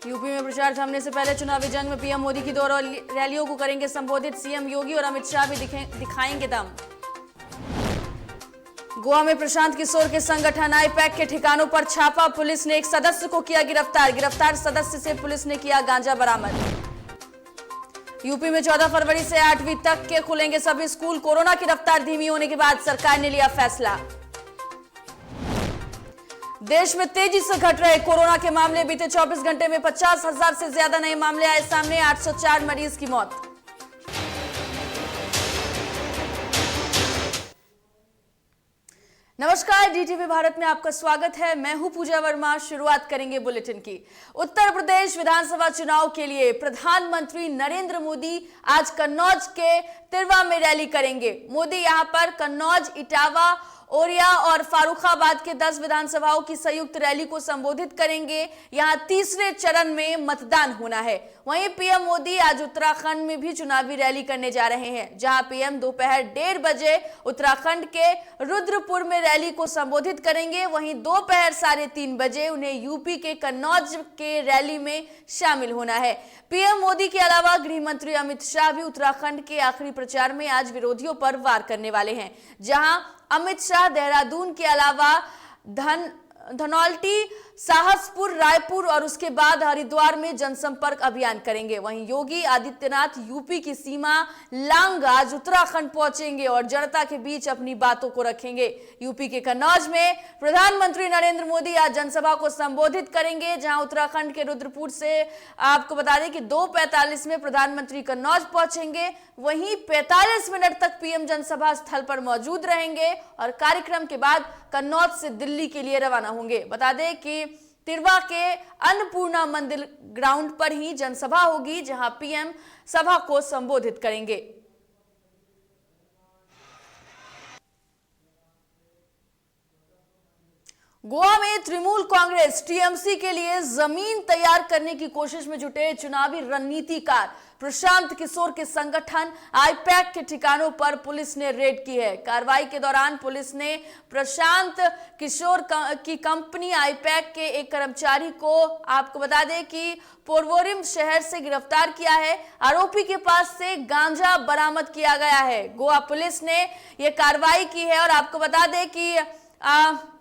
UP में प्रचार थमने से पहले चुनावी जंग में पीएम मोदी की दो रैलियों को करेंगे संबोधित। सीएम योगी और अमित शाह भी दिखाएंगे दम। गोवा में प्रशांत किशोर के संगठन आईपैक के ठिकानों पर छापा। पुलिस ने एक सदस्य को किया गिरफ्तार सदस्य से पुलिस ने किया गांजा बरामद। यूपी में 14 फरवरी से 8वीं तक के खुलेंगे सभी स्कूल। कोरोना की रफ्तार धीमी होने के बाद सरकार ने लिया फैसला। देश में तेजी से घट रहे कोरोना के मामले। बीते 24 घंटे में 50,000 से ज्यादा नए मामले आए सामने। 804 मरीज की मौत। नमस्कार, डीटीवी भारत में आपका स्वागत है। मैं हूं पूजा वर्मा। शुरुआत करेंगे बुलेटिन की। उत्तर प्रदेश विधानसभा चुनाव के लिए प्रधानमंत्री नरेंद्र मोदी आज कन्नौज के तिरवा में रैली करेंगे। मोदी यहां पर कन्नौज, इटावा, ओरिया और फारुखाबाद के 10 विधानसभाओं की संयुक्त रैली को संबोधित करेंगे। यहां तीसरे चरण में मतदान होना है। वहीं पीएम मोदी आज उत्तराखंड में भी चुनावी रैली करने जा रहे हैं, जहां पीएम दोपहर 1:30 बजे उत्तराखंड के रुद्रपुर में रैली को संबोधित करेंगे। वहीं दोपहर 3:30 बजे उन्हें यूपी के कन्नौज के रैली में शामिल होना है। पीएम मोदी के अलावा गृह मंत्री अमित शाह भी उत्तराखंड के आखिरी प्रचार में आज विरोधियों पर वार करने वाले हैं, जहां अमित शाह देहरादून के अलावा धनौल्टी, साहसपुर, रायपुर और उसके बाद हरिद्वार में जनसंपर्क अभियान करेंगे। वहीं योगी आदित्यनाथ यूपी की सीमा लांग आज उत्तराखंड पहुंचेंगे और जनता के बीच अपनी बातों को रखेंगे। यूपी के कन्नौज में प्रधानमंत्री नरेंद्र मोदी आज जनसभा को संबोधित करेंगे, जहां उत्तराखंड के रुद्रपुर से आपको बता दें कि 2:45 में प्रधानमंत्री कन्नौज पहुंचेंगे। वहीं 45 मिनट तक पीएम जनसभा स्थल पर मौजूद रहेंगे और कार्यक्रम के बाद कन्नौज से दिल्ली के लिए रवाना होंगे। बता दें कि तिरवा के अन्नपूर्णा मंदिर ग्राउंड पर ही जनसभा होगी, जहां पीएम सभा को संबोधित करेंगे। गोवा में तृणमूल कांग्रेस टीएमसी के लिए जमीन तैयार करने की कोशिश में जुटे चुनावी रणनीतिकार प्रशांत किशोर के संगठन आईपैक के ठिकानों पर पुलिस ने रेड की है। कार्रवाई के दौरान पुलिस ने प्रशांत किशोर की कंपनी आईपैक के एक कर्मचारी को आपको बता दें कि पोरवोरिम शहर से गिरफ्तार किया है। आरोपी के पास से गांजा बरामद किया गया है। गोवा पुलिस ने यह कार्रवाई की है और आपको बता दें कि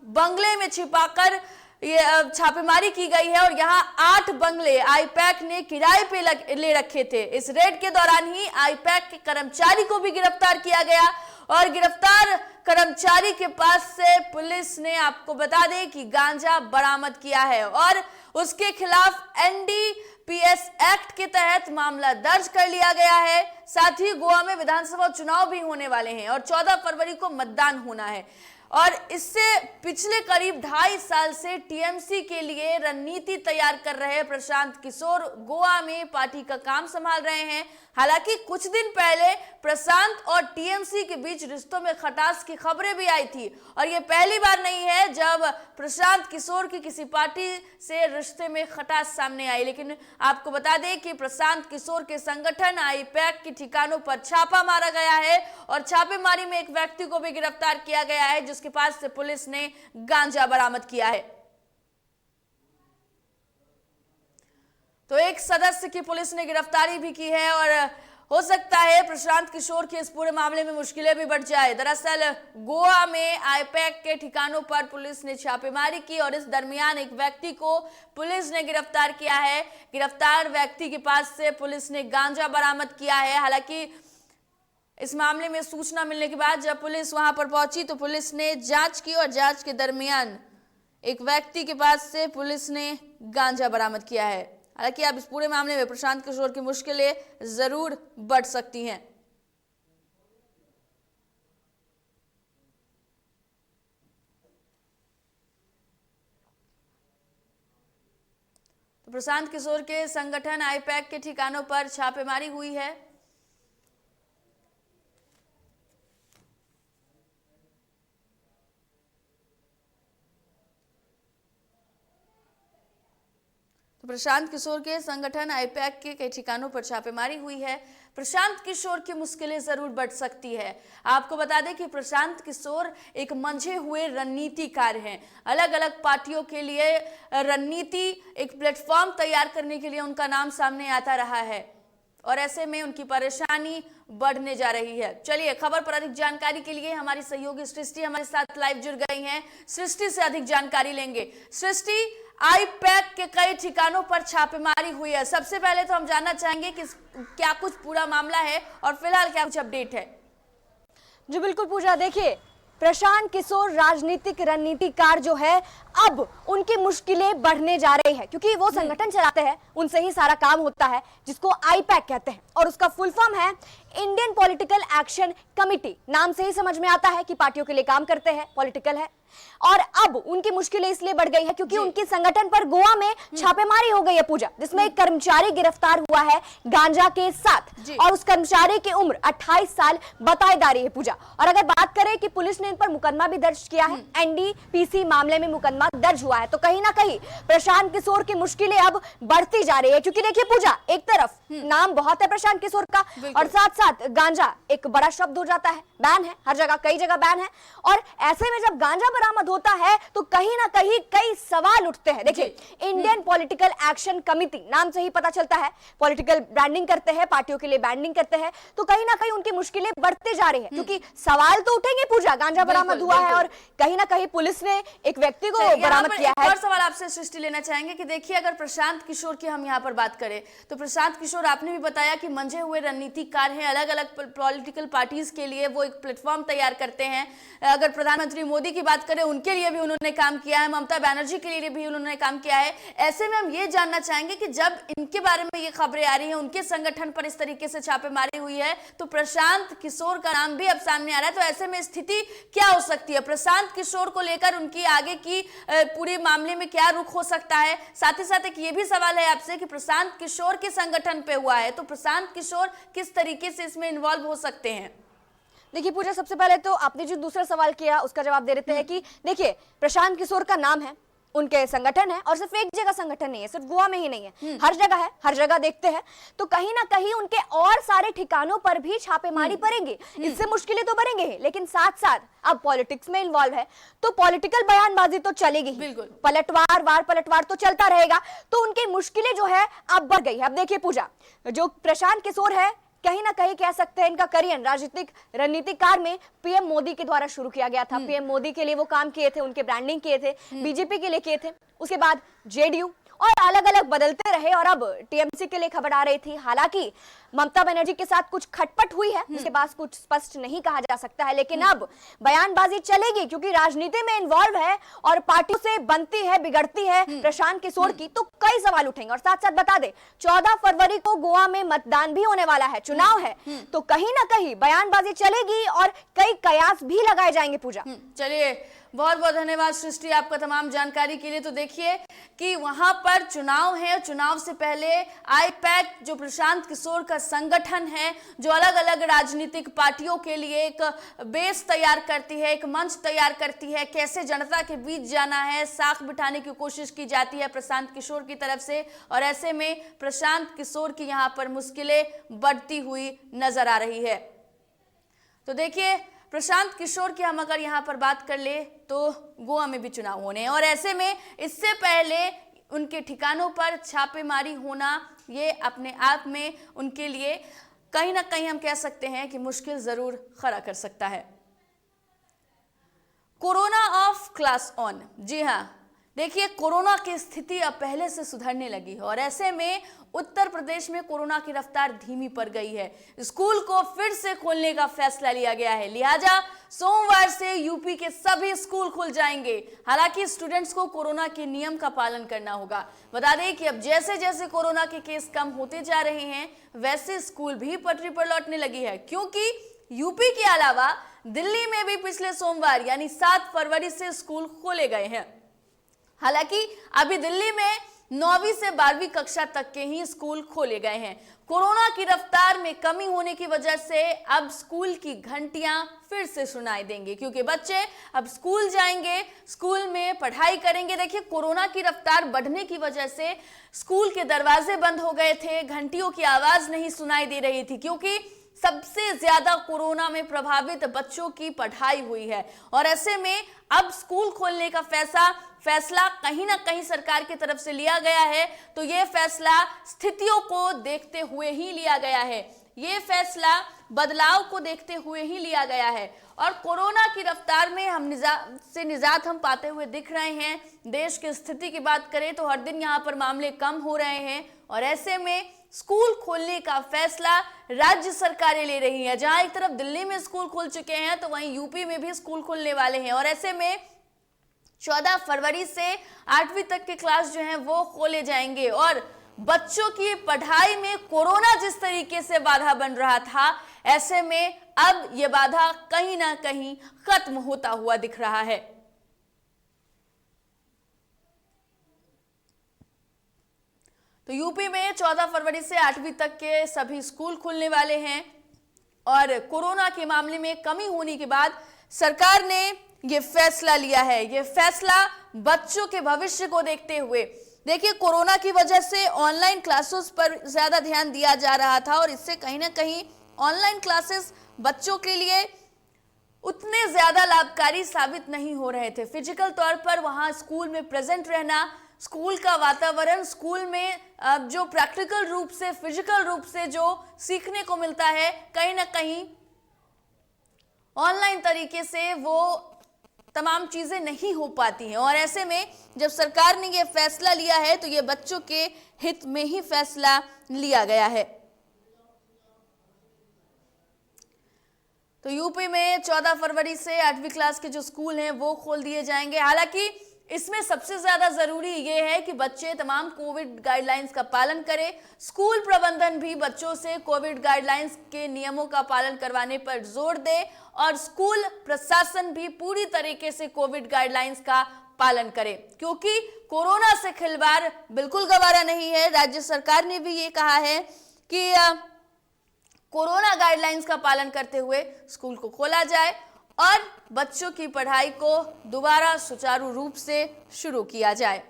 बंगले में छिपाकर ये छापेमारी की गई है और यहाँ 8 बंगले आईपैक ने किराए पे ले रखे थे। इस रेड के दौरान ही आईपैक के कर्मचारी को भी गिरफ्तार किया गया और गिरफ्तार कर्मचारी के पास से पुलिस ने आपको बता दें कि गांजा बरामद किया है और उसके खिलाफ एनडीपीएस एक्ट के तहत मामला दर्ज कर लिया गया है। साथ ही गोवा में विधानसभा चुनाव भी होने वाले हैं और 14 फरवरी को मतदान होना है और इससे पिछले करीब 2.5 साल से टीएमसी के लिए रणनीति तैयार कर रहे प्रशांत किशोर गोवा में पार्टी का काम संभाल रहे हैं। हालांकि कुछ दिन पहले प्रशांत और टीएमसी के बीच रिश्तों में खटास की खबरें भी आई थी और यह पहली बार नहीं है जब प्रशांत किशोर की किसी पार्टी से रिश्ते में खटास सामने आई। लेकिन आपको बता दें कि प्रशांत किशोर के संगठन आईपैक के ठिकानों पर छापा मारा गया है और छापेमारी में एक व्यक्ति को भी गिरफ्तार किया गया है, जिसके पास से पुलिस ने गांजा बरामद किया है। तो एक सदस्य की पुलिस ने गिरफ्तारी भी की है और हो सकता है प्रशांत किशोर के इस पूरे मामले में मुश्किलें भी बढ़ जाए। दरअसल गोवा में आईपैक के ठिकानों पर पुलिस ने छापेमारी की और इस दरमियान एक व्यक्ति को पुलिस ने गिरफ्तार किया है। गिरफ्तार व्यक्ति के पास से पुलिस ने गांजा बरामद किया है। हालांकि इस मामले में सूचना मिलने के बाद जब पुलिस वहां पर पहुंची तो पुलिस ने जांच की और जांच के दरमियान एक व्यक्ति के पास से पुलिस ने गांजा बरामद किया है। हालांकि अब इस पूरे मामले में प्रशांत किशोर की मुश्किलें जरूर बढ़ सकती हैं। तो प्रशांत किशोर के संगठन आईपैक के ठिकानों पर छापेमारी हुई है। तो प्रशांत किशोर के संगठन आईपैक के कई ठिकानों पर छापेमारी हुई है। प्रशांत किशोर की मुश्किलें जरूर बढ़ सकती है। आपको बता दें कि प्रशांत किशोर एक मंझे हुए रणनीतिकार हैं। अलग अलग पार्टियों के लिए रणनीति एक प्लेटफॉर्म तैयार करने के लिए उनका नाम सामने आता रहा है और ऐसे में उनकी परेशानी बढ़ने जा रही है। चलिए खबर पर अधिक जानकारी के लिए हमारी सहयोगी सृष्टि हमारे साथ लाइव जुड़ गई हैं। सृष्टि से अधिक जानकारी लेंगे। सृष्टि, आईपैक के कई ठिकानों पर छापेमारी हुई है। सबसे पहले तो हम जानना चाहेंगे कि क्या कुछ पूरा मामला है और फिलहाल क्या कुछ अपडेट है। जी बिल्कुल पूजा, देखिए प्रशांत किशोर राजनीतिक रणनीतिकार जो है अब उनकी मुश्किलें बढ़ने जा रही है क्योंकि वो संगठन चलाते हैं, उनसे ही सारा काम होता है जिसको आईपैक कहते हैं और उसका फुल फॉर्म है इंडियन पॉलिटिकल एक्शन कमिटी। नाम से ही समझ में आता है कि पार्टियों के लिए काम करते हैं, पॉलिटिकल है। और अब उनकी मुश्किलें इसलिए बढ़ गई है क्योंकि उनके संगठन पर गोवा में छापेमारी हो गई है पूजा, जिसमें एक कर्मचारी गिरफ्तार हुआ है गांजा के साथ और उस कर्मचारी की उम्र 28 साल बताई जा रही है पूजा। और अगर बात करें कि पुलिस ने इन पर मुकदमा भी दर्ज किया है, एनडीपीसी मामले में मुकदमा दर्ज हुआ है, तो कहीं ना कहीं प्रशांत किशोर की मुश्किलें अब बढ़ती जा रही है क्योंकि देखिए पूजा, एक तरफ नाम बहुत है प्रशांत किशोर का और साथ साथ गांजा एक बड़ा शब्द हो जाता है, बैन है हर जगह, कई जगह बैन है। और ऐसे में जब गांजा बरामद होता है तो कहीं ना कहीं कई सवाल उठते हैं। देखिए इंडियन पॉलिटिकल एक्शन कमिटी, नाम से ही पता चलता है पॉलिटिकल ब्रांडिंग करते हैं, पार्टियों के लिए ब्रांडिंग करते हैं, तो कहीं ना कहीं उनकी मुश्किलें बढ़ते जा रही है क्योंकि सवाल तो उठेंगे पूजा, गांजा बरामद हुआ है और कहीं ना कहीं पुलिस ने एक व्यक्ति को बरामद किया है। और सवाल आपसे सृष्टि लेना चाहेंगे कि देखिए अगर प्रशांत किशोर की हम यहाँ पर बात करें तो प्रशांत किशोर, आपने भी बताया कि मंझे हुए रणनीतिकार हैं, अलग अलग पॉलिटिकल पार्टीज के लिए वो एक प्लेटफॉर्म तैयार करते हैं। अगर प्रधानमंत्री मोदी की बात करें उनके लिए भी उन्होंने काम किया है, ममता बनर्जी के लिए भी उन्होंने काम किया है। ऐसे में हम ये जानना चाहेंगे कि जब इनके बारे में ये खबरें आ रही हैं, उनके संगठन पर इस तरीके से छापेमारी हुई है, तो प्रशांत किशोर का नाम भी अब सामने आ रहा है, तो ऐसे में स्थिति क्या हो सकती है? प्रशांत किशोर को लेकर उनकी आगे की पूरे मामले में क्या रुख हो सकता है? साथ ही साथ एक ये भी सवाल है आपसे कि प्रशांत किशोर के संगठन पे हुआ है, तो प्रशांत किशोर किस तरीके से इसमें इन्वॉल्व हो सकते हैं? देखिए पूजा, सबसे पहले तो आपने जो दूसरा सवाल किया उसका जवाब दे देते हैं कि देखिए प्रशांत किशोर का नाम है, उनके संगठन है और सिर्फ एक जगह संगठन नहीं है, सिर्फ गोवा में ही नहीं है, हर जगह है, हर जगह देखते हैं, तो कहीं ना कहीं उनके और सारे ठिकानों पर भी छापेमारी पड़ेंगी। इससे मुश्किलें तो बढ़ेंगे ही, लेकिन साथ साथ अब पॉलिटिक्स में इन्वॉल्व है तो पॉलिटिकल बयानबाजी तो चलेगी ही, बिल्कुल पलटवार तो चलता रहेगा, तो उनकी मुश्किलें जो है अब बढ़ गई है। अब देखिए पूजा, जो प्रशांत किशोर है कहीं ना कहीं कह सकते हैं इनका करियर राजनीतिक रणनीतिकार में पीएम मोदी के द्वारा शुरू किया गया था। पीएम मोदी के लिए वो काम किए थे, उनके ब्रांडिंग किए थे, बीजेपी के लिए किए थे, उसके बाद जेडीयू और अलग अलग बदलते रहे और अब टीएमसी के लिए खबर आ रही थी। हालांकि ममता बनर्जी के साथ कुछ खटपट हुई है, उसके पास कुछ स्पष्ट नहीं कहा जा सकता है, लेकिन अब बयानबाजी चलेगी क्योंकि राजनीति में इन्वॉल्व है और पार्टियों से बनती है बिगड़ती है प्रशांत किशोर की, तो कई सवाल उठेंगे। और साथ साथ बता दे 14 फरवरी को गोवा में मतदान भी होने वाला है, चुनाव है, तो कहीं ना कहीं बयानबाजी चलेगी और कई कयास भी लगाए जाएंगे पूजा। चलिए बहुत बहुत धन्यवाद सृष्टि आपका तमाम जानकारी के लिए। तो देखिए कि वहां पर चुनाव है, चुनाव से पहले आईपैक जो प्रशांत किशोर का संगठन है, जो अलग अलग राजनीतिक पार्टियों के लिए एक बेस तैयार करती है, एक मंच तैयार करती है, कैसे जनता के बीच जाना है, साख बिठाने की कोशिश की जाती है प्रशांत किशोर की तरफ से। और ऐसे में प्रशांत किशोर की यहाँ पर मुश्किलें बढ़ती हुई नजर आ रही है। तो देखिए प्रशांत किशोर की हम अगर यहाँ पर बात कर ले तो गोवा में भी चुनाव होने हैं और ऐसे में इससे पहले उनके ठिकानों पर छापेमारी होना ये अपने आप में उनके लिए कहीं ना कहीं हम कह सकते हैं कि मुश्किल जरूर खड़ा कर सकता है। कोरोना ऑफ क्लास ऑन, जी हाँ, देखिए कोरोना की स्थिति अब पहले से सुधरने लगी है और ऐसे में उत्तर प्रदेश में कोरोना की रफ्तार धीमी पड़ गई है। स्कूल को फिर से खोलने का फैसला लिया गया है, लिहाजा सोमवार से यूपी के सभी स्कूल खुल जाएंगे। हालांकि स्टूडेंट्स को कोरोना के नियम का पालन करना होगा। बता दें कि अब जैसे जैसे कोरोना के केस कम होते जा रहे हैं वैसे स्कूल भी पटरी पर लौटने लगी है, क्योंकि यूपी के अलावा दिल्ली में भी पिछले सोमवार यानी 7 फरवरी से स्कूल खोले गए हैं। हालांकि अभी दिल्ली में 9वीं से 12वीं कक्षा तक के ही स्कूल खोले गए हैं। कोरोना की रफ्तार में कमी होने की वजह से अब स्कूल की घंटियां फिर से सुनाई देंगी, क्योंकि बच्चे अब स्कूल जाएंगे, स्कूल में पढ़ाई करेंगे। देखिए, कोरोना की रफ्तार बढ़ने की वजह से स्कूल के दरवाजे बंद हो गए थे, घंटियों की आवाज नहीं सुनाई दे रही थी, क्योंकि सबसे ज्यादा कोरोना में प्रभावित बच्चों की पढ़ाई हुई है। और ऐसे में अब स्कूल खोलने का फैसला कहीं ना कहीं सरकार की तरफ से लिया गया है, तो यह फैसला स्थितियों को देखते हुए ही लिया गया है, यह फैसला बदलाव को देखते हुए ही लिया गया है। और कोरोना की रफ्तार में हम निजात हम पाते हुए दिख रहे हैं। देश की स्थिति की बात करें तो हर दिन यहाँ पर मामले कम हो रहे हैं, और ऐसे में स्कूल खोलने का फैसला राज्य सरकारें ले रही हैं। जहां एक तरफ दिल्ली में स्कूल खुल चुके हैं, तो वहीं यूपी में भी स्कूल खुलने वाले हैं। और ऐसे में 14 फरवरी से 8वीं तक के क्लास जो हैं वो खोले जाएंगे। और बच्चों की पढ़ाई में कोरोना जिस तरीके से बाधा बन रहा था, ऐसे में अब यह बाधा कहीं ना कहीं खत्म होता हुआ दिख रहा है। तो यूपी में 14 फरवरी से 8वीं तक के सभी स्कूल खुलने वाले हैं। और कोरोना के मामले में कमी होने के बाद सरकार ने यह फैसला लिया है। यह फैसला बच्चों के भविष्य को देखते हुए, देखिए, कोरोना की वजह से ऑनलाइन क्लासेस पर ज्यादा ध्यान दिया जा रहा था, और इससे कहीं ना कहीं ऑनलाइन क्लासेस बच्चों के लिए उतने ज्यादा लाभकारी साबित नहीं हो रहे थे। फिजिकल तौर पर वहां स्कूल में प्रेजेंट रहना, स्कूल का वातावरण, स्कूल में जो प्रैक्टिकल रूप से, फिजिकल रूप से जो सीखने को मिलता है, कहीं ना कहीं ऑनलाइन तरीके से वो तमाम चीजें नहीं हो पाती हैं। और ऐसे में जब सरकार ने यह फैसला लिया है, तो यह बच्चों के हित में ही फैसला लिया गया है। तो यूपी में 14 फरवरी से 8वीं क्लास के जो स्कूल हैं वो खोल दिए जाएंगे। हालांकि इसमें सबसे ज्यादा जरूरी यह है कि बच्चे तमाम कोविड गाइडलाइंस का पालन करें। स्कूल प्रबंधन भी बच्चों से कोविड गाइडलाइंस के नियमों का पालन करवाने पर जोर दे, और स्कूल प्रशासन भी पूरी तरीके से कोविड गाइडलाइंस का पालन करे, क्योंकि कोरोना से खिलवाड़ बिल्कुल गवारा नहीं है। राज्य सरकार ने भी ये कहा है कि कोरोना गाइडलाइंस का पालन करते हुए स्कूल को खोला जाए और बच्चों की पढ़ाई को दोबारा सुचारू रूप से शुरू किया जाए।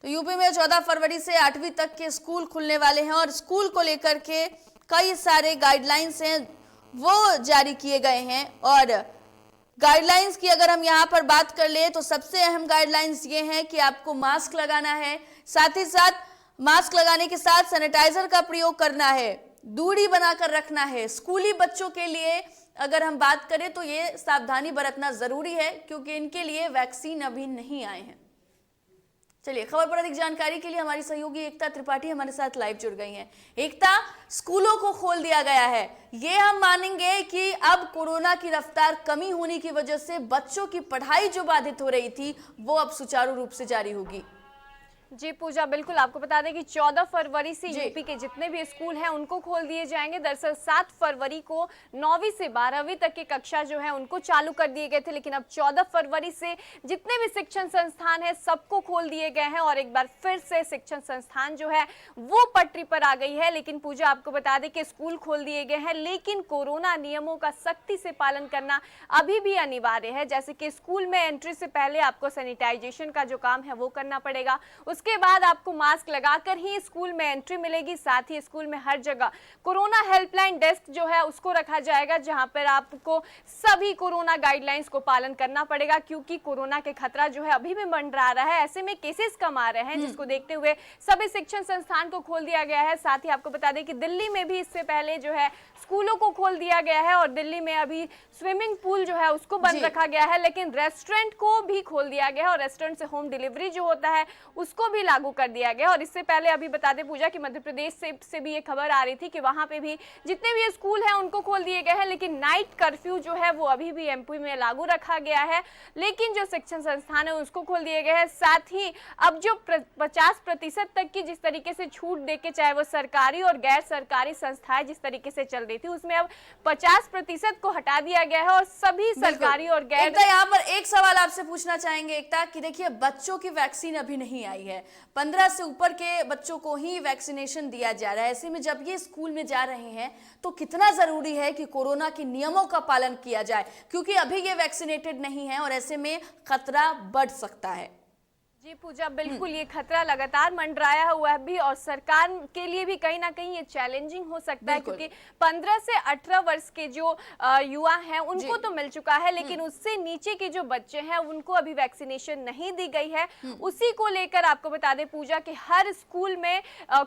तो यूपी में 14 फरवरी से 8वीं तक के स्कूल खुलने वाले हैं, और स्कूल को लेकर के कई सारे गाइडलाइंस हैं वो जारी किए गए हैं। और गाइडलाइंस की अगर हम यहाँ पर बात कर ले, तो सबसे अहम गाइडलाइंस ये हैं कि आपको मास्क लगाना है, साथ ही साथ मास्क लगाने के साथ सैनिटाइजर का प्रयोग करना है, दूरी बनाकर रखना है। स्कूली बच्चों के लिए अगर हम बात करें तो ये सावधानी बरतना जरूरी है, क्योंकि इनके लिए वैक्सीन अभी नहीं आए हैं। चलिए, खबर पर अधिक जानकारी के लिए हमारी सहयोगी एकता त्रिपाठी हमारे साथ लाइव जुड़ गई हैं। एकता, स्कूलों को खोल दिया गया है, ये हम मानेंगे कि अब कोरोना की रफ्तार कमी होने की वजह से बच्चों की पढ़ाई जो बाधित हो रही थी वो अब सुचारू रूप से जारी होगी। जी पूजा, बिल्कुल आपको बता दें कि 14 फरवरी से यूपी के जितने भी स्कूल हैं उनको खोल दिए जाएंगे। दरअसल 7 फरवरी को 9वीं से 12वीं तक की कक्षा जो है उनको चालू कर दिए गए थे, लेकिन अब 14 फरवरी से जितने भी शिक्षण संस्थान है सबको खोल दिए गए हैं, और एक बार फिर से शिक्षण संस्थान जो है वो पटरी पर आ गई है। लेकिन पूजा, आपको बता दें कि स्कूल खोल दिए गए हैं, लेकिन कोरोना नियमों का सख्ती से पालन करना अभी भी अनिवार्य है। जैसे कि स्कूल में एंट्री से पहले आपको सैनिटाइजेशन का जो काम है वो करना पड़ेगा, उसके बाद आपको मास्क लगाकर ही स्कूल में एंट्री मिलेगी। साथ ही स्कूल में हर जगह कोरोना हेल्पलाइन डेस्क जो है उसको रखा जाएगा, जहां पर आपको सभी कोरोना गाइडलाइंस को पालन करना पड़ेगा, क्योंकि कोरोना के खतरा जो है अभी भी मंडरा रहा है। ऐसे में केसेस कम आ रहे हैं, जिसको देखते हुए सभी शिक्षण संस्थान को खोल दिया गया है। साथ ही आपको बता दें कि दिल्ली में भी इससे पहले जो है स्कूलों को खोल दिया गया है, और दिल्ली में अभी स्विमिंग पूल जो है उसको बंद रखा गया है, लेकिन रेस्टोरेंट को भी खोल दिया गया है, और रेस्टोरेंट से होम डिलीवरी जो होता है उसको भी लागू कर दिया गया। और इससे पहले अभी बता दें पूजा कि मध्य प्रदेश से भी ये खबर आ रही थी कि वहां पे भी जितने भी स्कूल हैं उनको खोल दिए गए हैं, लेकिन नाइट कर्फ्यू जो है वो अभी भी एमपी में लागू रखा गया है। लेकिन जो शिक्षण संस्थान है उसको खोल दिए गए हैं। साथ ही अब जो 50% तक की जिस तरीके से छूट देके, चाहे वो सरकारी और गैर सरकारी संस्थाएं जिस तरीके से चल रही थी, उसमें अब 50% को हटा दिया गया है और सभी सरकारी और गैर। एकता, यहाँ पर एक सवाल आपसे पूछना चाहेंगे एकता कि देखिए बच्चों की वैक्सीन अभी नहीं आई है, 15 से ऊपर के बच्चों को ही वैक्सीनेशन दिया जा रहा है। ऐसे में जब ये स्कूल में जा रहे हैं तो कितना जरूरी है कि कोरोना के नियमों का पालन किया जाए, क्योंकि अभी ये वैक्सीनेटेड नहीं है और ऐसे में खतरा बढ़ सकता है। जी पूजा, बिल्कुल ये खतरा लगातार मंडराया हुआ है भी, और सरकार के लिए भी कहीं ना कहीं ये चैलेंजिंग हो सकता है, क्योंकि 15 से 18 वर्ष के जो युवा हैं उनको तो मिल चुका है, लेकिन उससे नीचे के जो बच्चे हैं उनको अभी वैक्सीनेशन नहीं दी गई है। उसी को लेकर आपको बता दें पूजा कि हर स्कूल में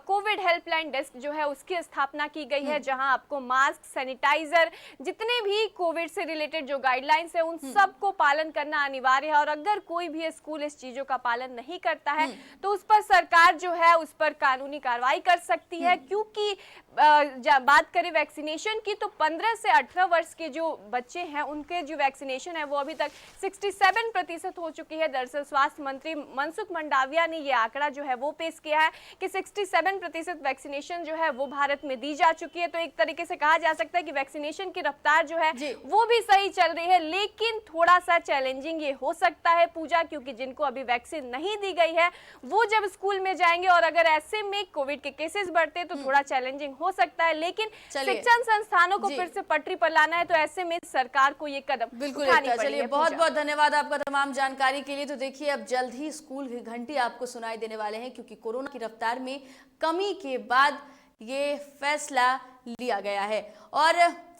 कोविड हेल्पलाइन डेस्क जो है उसकी स्थापना की गई है, जहां आपको मास्क, सैनिटाइजर, जितने भी कोविड से रिलेटेड जो गाइडलाइंस है उन सबको पालन करना अनिवार्य है। और अगर कोई भी स्कूल इस चीजों का पालन नहीं करता है तो उस पर सरकार जो है उस पर कानूनी कार्रवाई कर सकती है। क्योंकि बात करें वैक्सीनेशन की तो 15 से 18 वर्ष के जो बच्चे हैं उनके जो वैक्सीनेशन है वो अभी तक 67% हो चुकी है। दरअसल स्वास्थ्य मंत्री मनसुख मंडाविया ने ये आंकड़ा जो है वो पेश किया है कि 67% वैक्सीनेशन जो है वो भारत में दी जा चुकी है। तो एक तरीके से कहा जा सकता है कि वैक्सीनेशन की रफ्तार जो है वो भी सही चल रही है, लेकिन थोड़ा सा चैलेंजिंग ये हो सकता है पूजा, क्योंकि जिनको अभी वैक्सीन नहीं दी गई है वो जब स्कूल में जाएंगे और अगर ऐसे में कोविड के केसेस बढ़ते तो थोड़ा चैलेंजिंग हो सकता है। लेकिन शिक्षण संस्थानों को फिर से पटरी पर लाना है तो ऐसे में सरकार को ये कदम बिल्कुल उठानी पड़ेगी। चलिए बहुत बहुत धन्यवाद आपका तमाम जानकारी के लिए। तो देखिए अब जल्द ही स्कूल की घंटी आपको सुनाई देने वाले हैं, क्योंकि कोरोना की रफ्तार में कमी के बाद ये फैसला लिया गया है और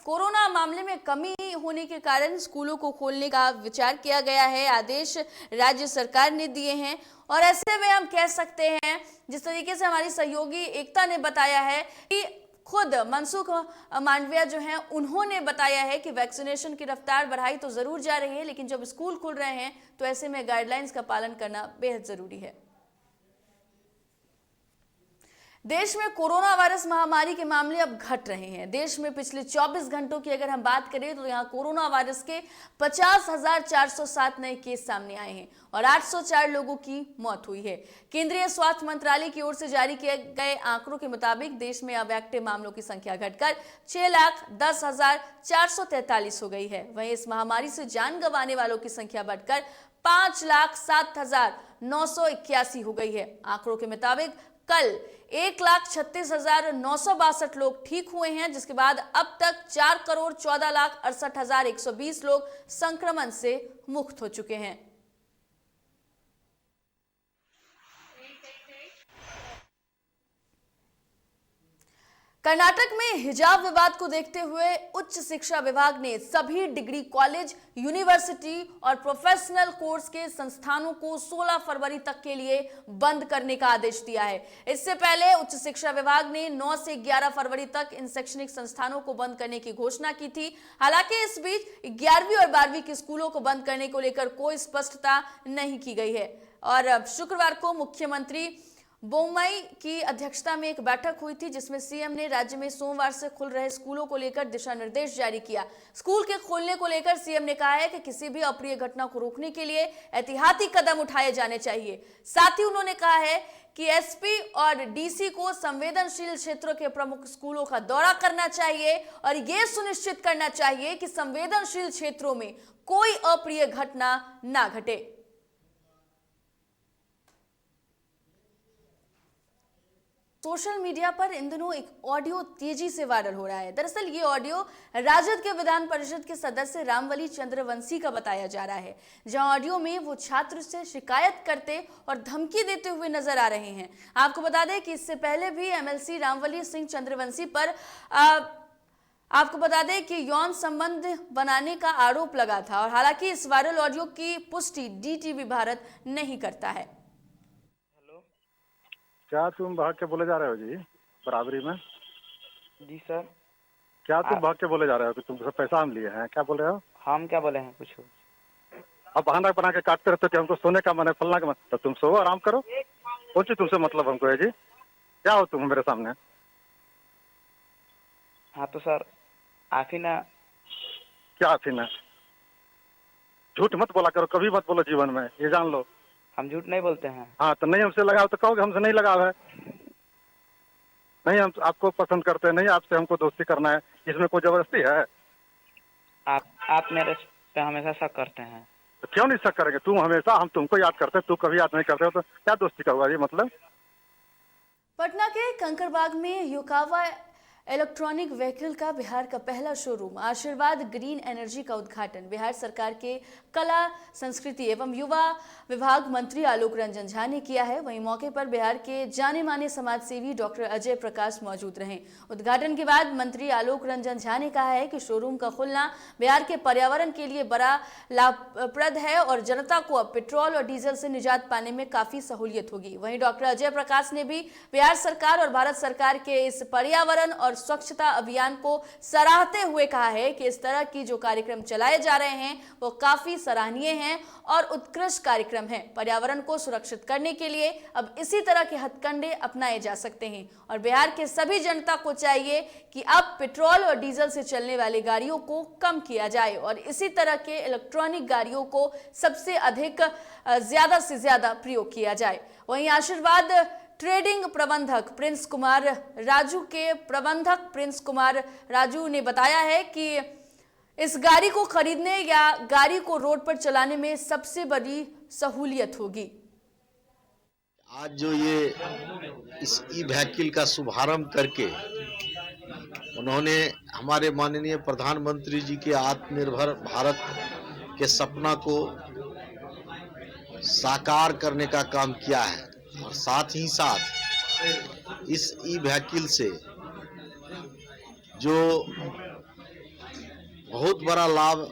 कोरोना मामले में कमी होने के कारण स्कूलों को खोलने का विचार किया गया है, आदेश राज्य सरकार ने दिए हैं। और ऐसे में हम कह सकते हैं, जिस तरीके से हमारी सहयोगी एकता ने बताया है कि खुद मनसुख मांडविया जो हैं उन्होंने बताया है कि वैक्सीनेशन की रफ्तार बढ़ाई तो जरूर जा रही है, लेकिन जब स्कूल खुल रहे हैं तो ऐसे में गाइडलाइंस का पालन करना बेहद जरूरी है। देश में कोरोना वायरस महामारी के मामले अब घट रहे हैं। देश में पिछले 24 घंटों की अगर हम बात करें तो यहां कोरोना वायरस के 50,407 नए केस सामने आए हैं और 804 लोगों की मौत हुई है। केंद्रीय स्वास्थ्य मंत्रालय की ओर से जारी किए गए आंकड़ों के मुताबिक देश में अब एक्टिव मामलों की संख्या घटकर 6,10,443 हो गई है। वहीं इस महामारी से जान गंवाने वालों की संख्या बढ़कर 5,07,981 हो गई है। आंकड़ों के मुताबिक कल 1,36,962 लोग ठीक हुए हैं, जिसके बाद अब तक 4,14,68,120 लोग संक्रमण से मुक्त हो चुके हैं। कर्नाटक में हिजाब विवाद को देखते हुए उच्च शिक्षा विभाग ने सभी डिग्री कॉलेज, यूनिवर्सिटी और प्रोफेशनल कोर्स के संस्थानों को 16 फरवरी तक के लिए बंद करने का आदेश दिया है। इससे पहले उच्च शिक्षा विभाग ने 9 से 11 फरवरी तक इन शैक्षणिक संस्थानों को बंद करने की घोषणा की थी। हालांकि इस बीच 11वीं और 12वीं के स्कूलों को बंद करने को लेकर कोई स्पष्टता नहीं की गई है। और शुक्रवार को मुख्यमंत्री बोम्मई की अध्यक्षता में एक बैठक हुई थी, जिसमें सीएम ने राज्य में सोमवार से खुल रहे स्कूलों को लेकर दिशा निर्देश जारी किया। स्कूल के खोलने को लेकर सीएम ने कहा है कि किसी भी अप्रिय घटना को रोकने के लिए एहतियाती कदम उठाए जाने चाहिए। साथ ही उन्होंने कहा है कि एसपी और डीसी को संवेदनशील क्षेत्रों के प्रमुख स्कूलों का दौरा करना चाहिए और यह सुनिश्चित करना चाहिए कि संवेदनशील क्षेत्रों में कोई अप्रिय घटना ना घटे। सोशल मीडिया पर इन दिनों एक ऑडियो तेजी से वायरल हो रहा है। दरअसल ये ऑडियो राजद के विधान परिषद के सदस्य रामवली चंद्रवंशी का बताया जा रहा है, जहां ऑडियो में वो छात्र से शिकायत करते और धमकी देते हुए नजर आ रहे हैं। आपको बता दें कि इससे पहले भी एमएलसी रामवली सिंह चंद्रवंशी पर आपको बता दें कि यौन संबंध बनाने का आरोप लगा था और हालांकि इस वायरल ऑडियो की पुष्टि डीटीवी भारत नहीं करता है। क्या तुम भाग के बोले जा रहे हो जी बराबरी में? जी सर। क्या तुम भाग के बोले जा रहे हो कि तुमसे पैसा हम लिए हैं? क्या बोल रहे हो? हम क्या बोले हैं? कुछ अब बहाना बना के काटते रहते हो कि हमको सोने का मन है, फलना का मन, तो तुम सो आराम करो। कौन सी तुमसे मतलब हमको है जी? क्या हो तुम मेरे सामने? हाँ तो सर आप ही ना। क्या फिर ना? झूठ मत बोला करो, कभी मत बोलो जीवन में, ये जान लो। हम झूठ नहीं बोलते हैं। हाँ तो नहीं हमसे लगाव तो कहोगे हमसे नहीं लगाव है। नहीं हम आपको पसंद करते हैं, नहीं आपसे हमको दोस्ती करना है, इसमें कोई जबरदस्ती है? आप मेरे पे हमेशा शक करते हैं। तो क्यों नहीं शक करेंगे? तुम हमेशा, हम तुमको याद करते हैं, तू कभी याद नहीं करते हो, तो क्या दोस्ती का हुआ ये मतलब? पटना के कंकड़बाग में योकावा इलेक्ट्रॉनिक व्हीकल का बिहार का पहला शोरूम आशीर्वाद ग्रीन एनर्जी का उद्घाटन बिहार सरकार के कला संस्कृति एवं युवा विभाग मंत्री आलोक रंजन झा ने किया है। वहीं मौके पर बिहार के जाने माने समाज सेवी डॉक्टर अजय प्रकाश मौजूद रहे। उद्घाटन के बाद मंत्री आलोक रंजन झा ने कहा है कि शोरूम का खुलना बिहार के पर्यावरण के लिए बड़ा लाभप्रद है और जनता को अब पेट्रोल और डीजल से निजात पाने में काफी सहूलियत होगी। वहीं डॉक्टर अजय प्रकाश ने भी बिहार सरकार और भारत सरकार के इस पर्यावरण और स्वच्छता अभियान को सराहते हुए कहा है कि इस तरह की जो कार्यक्रम चलाए जा रहे हैं वो काफी सराहनीय हैं और उत्कृष्ट कार्यक्रम हैं। पर्यावरण को सुरक्षित करने के लिए अब इसी तरह के हथकंडे अपनाए जा सकते हैं और बिहार के सभी जनता को चाहिए कि अब पेट्रोल और डीजल से चलने वाली गाड़ियों को कम किया जाए और इसी तरह के इलेक्ट्रॉनिक गाड़ियों को सबसे अधिक ज्यादा से ज्यादा प्रयोग किया जाए। वहीं आशीर्वाद ट्रेडिंग प्रबंधक प्रिंस कुमार राजू ने बताया है कि इस गाड़ी को खरीदने या गाड़ी को रोड पर चलाने में सबसे बड़ी सहूलियत होगी। आज जो ये इस ई व्हीकल का शुभारंभ करके उन्होंने हमारे माननीय प्रधानमंत्री जी के आत्मनिर्भर भारत के सपना को साकार करने का काम किया है और साथ ही साथ इस ई व्हीकल से जो बहुत बड़ा लाभ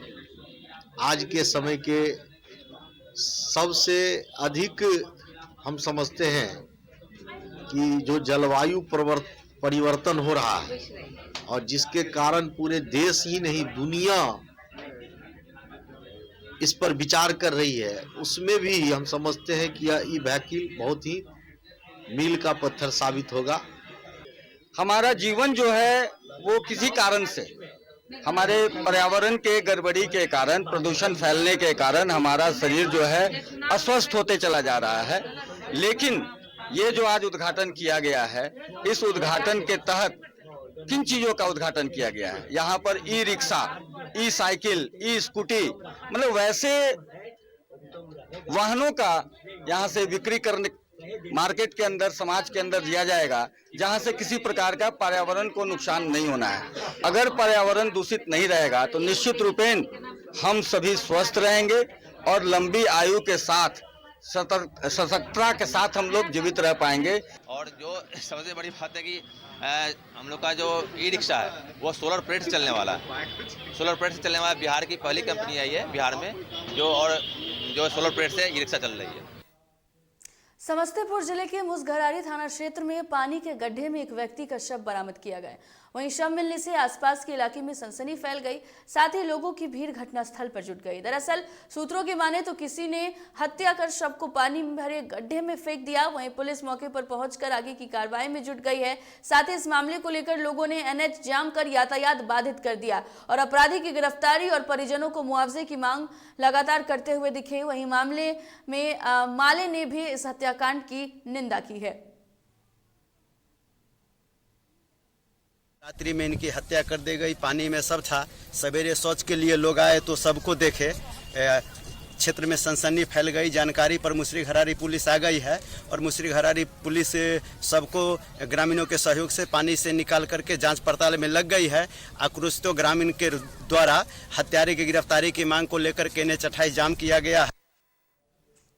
आज के समय के सबसे अधिक हम समझते हैं कि जो जलवायु परिवर्तन हो रहा है और जिसके कारण पूरे देश ही नहीं दुनिया इस पर विचार कर रही है, उसमें भी हम समझते हैं कि यह ई व्हीकल बहुत ही मील का पत्थर साबित होगा। हमारा जीवन जो है वो किसी कारण से हमारे पर्यावरण के गड़बड़ी के कारण, प्रदूषण फैलने के कारण हमारा शरीर जो है अस्वस्थ होते चला जा रहा है। लेकिन ये जो आज उद्घाटन किया गया है, इस उद्घाटन के तहत किन चीजों का उद्घाटन किया गया है? यहाँ पर ई रिक्शा, ई साइकिल, ई स्कूटी, मतलब वैसे वाहनों का यहाँ से बिक्री करने मार्केट के अंदर, समाज के अंदर दिया जाएगा, जहाँ से किसी प्रकार का पर्यावरण को नुकसान नहीं होना है। अगर पर्यावरण दूषित नहीं रहेगा तो निश्चित रूपेण हम सभी स्वस्थ रहेंगे और लंबी आयु के साथ सतर्कता के साथ हम लोग जीवित रह पाएंगे। और जो सबसे बड़ी बात है कि हम लोग का जो ई रिक्शा है वो सोलर प्लेट से चलने वाला है। सोलर प्लेट से चलने वाला बिहार की पहली कंपनी है ये बिहार में, जो सोलर प्लेट से ई रिक्शा चल रही है। समस्तीपुर जिले के मुसघरारी थाना क्षेत्र में पानी के गड्ढे में एक व्यक्ति का शव बरामद किया गया। वहीं शव मिलने से आसपास के इलाके में सनसनी फैल गई, साथ ही लोगों की भीड़ घटनास्थल पर जुट गई। दरअसल सूत्रों की माने तो किसी ने हत्या कर शव को पानी में भरे गड्ढे में फेंक दिया। वहीं पुलिस मौके पर पहुंचकर आगे की कार्रवाई में जुट गई है। साथ ही इस मामले को लेकर लोगों ने एनएच जाम कर यातायात बाधित कर दिया और अपराधी की गिरफ्तारी और परिजनों को मुआवजे की मांग लगातार करते हुए दिखे। वहीं मामले में माले ने भी इस हत्याकांड की निंदा की है। रात्रि में इनकी हत्या कर दी गई, पानी में सब था। सवेरे शौच के लिए लोग आए तो सबको देखे, क्षेत्र में सनसनी फैल गई। जानकारी पर मुसरीघरारी पुलिस आ गई है और मुसरीघरारी पुलिस सबको ग्रामीणों के सहयोग से पानी से निकाल करके जांच पड़ताल में लग गई है। आक्रोशित ग्रामीण के द्वारा हत्यारे की गिरफ्तारी की मांग को लेकर के एनएच 28 जाम किया गया है।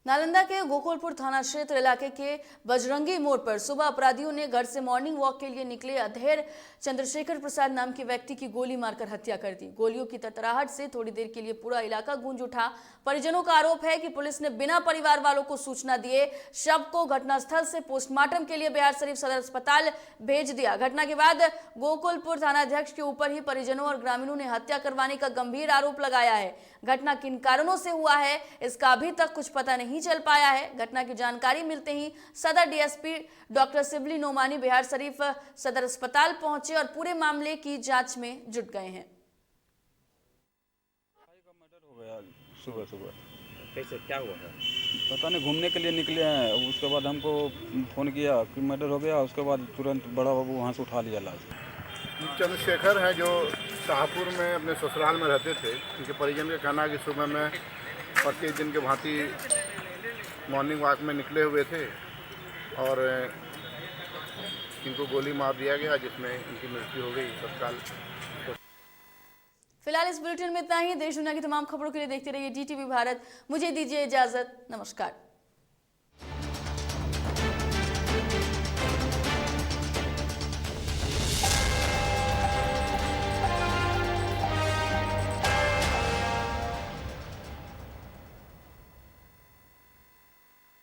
नालंदा के गोकुलपुर थाना क्षेत्र इलाके के बजरंगी मोड़ पर सुबह अपराधियों ने घर से मॉर्निंग वॉक के लिए निकले अधेर चंद्रशेखर प्रसाद नाम के व्यक्ति की गोली मारकर हत्या कर दी। गोलियों की तड़तड़ाहट से थोड़ी देर के लिए पूरा इलाका गूंज उठा। परिजनों का आरोप है कि पुलिस ने बिना परिवार वालों को सूचना दिए शव को घटनास्थल से पोस्टमार्टम के लिए बिहार शरीफ सदर अस्पताल भेज दिया। घटना के बाद गोकुलपुर थानाध्यक्ष के ऊपर ही परिजनों और ग्रामीणों ने हत्या करवाने का गंभीर आरोप लगाया है। घटना किन कारणों से हुआ है इसका अभी तक कुछ पता नहीं नहीं चल पाया है। घटना की जानकारी मिलते ही सदर डीएसपी डॉक्टर शिबली नोमानी बिहार शरीफ सदर अस्पताल पहुंचे और पूरे मामले की जांच में जुट गए हैं। सुबह सुबह कैसे क्या हुआ है? पता नहीं, घूमने के लिए निकले हैं, उसके बाद हमको फ़ोन किया कि मर्डर हो गया। उसके बाद तुरंत बड़ा बाबू वहाँ से उठा लिया लाश। चंद्रशेखर है जो शाहपुर में अपने ससुराल में रहते थे। उनके परिजन का कहना है कि सुबह में प्रत्येक दिन के भांति मॉर्निंग वॉक में निकले हुए थे और इनको गोली मार दिया गया, जिसमें इनकी मृत्यु हो गई तत्काल। फिलहाल इस बुलेटिन में इतना ही। देश दुनिया की तमाम खबरों के लिए देखते रहिए DTV भारत। मुझे दीजिए इजाजत। नमस्कार।